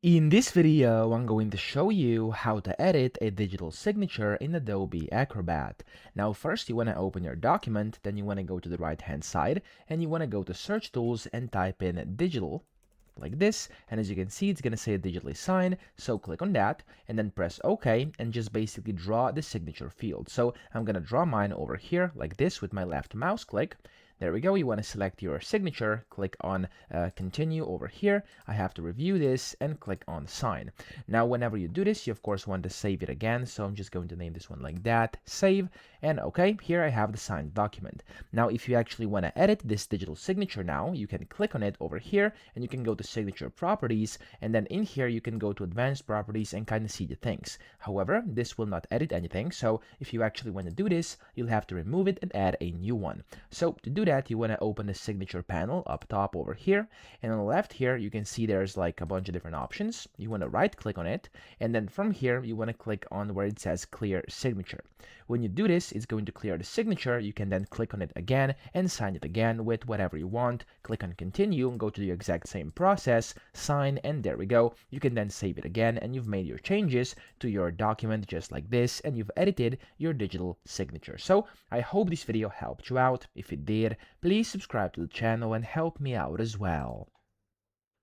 In this video, I'm going to show you how to edit a digital signature in Adobe Acrobat. Now, first you want to open your document, then you want to go to the right-hand side, and you want to go to Search Tools and type in Digital, like this, and as you can see, it's going to say digitally sign, so click on that, and then press OK, and just basically draw the signature field. So I'm going to draw mine over here, like this, with my left mouse click. There we go. You want to select your signature, click on continue over here. I have to review this and click on sign. Now, whenever you do this, you of course want to save it again. So I'm just going to name this one like that, save, and okay, here I have the signed document. Now, if you actually want to edit this digital signature now, you can click on it over here and you can go to signature properties. And then in here, you can go to advanced properties and kind of see the things. However, this will not edit anything. So if you actually want to do this, you'll have to remove it and add a new one. So to do that, you want to open the signature panel up top over here, and on the left here you can see there's like a bunch of different options. You want to right click on it, and then from here you want to click on where it says clear signature. When you do this, it's going to clear the signature. You can then click on it again and sign it again with whatever you want. Click on continue and go to the exact same process, sign, and there we go. You can then save it again, and you've made your changes to your document just like this, and you've edited your digital signature. So I hope this video helped you out. If it did, please subscribe to the channel and help me out as well.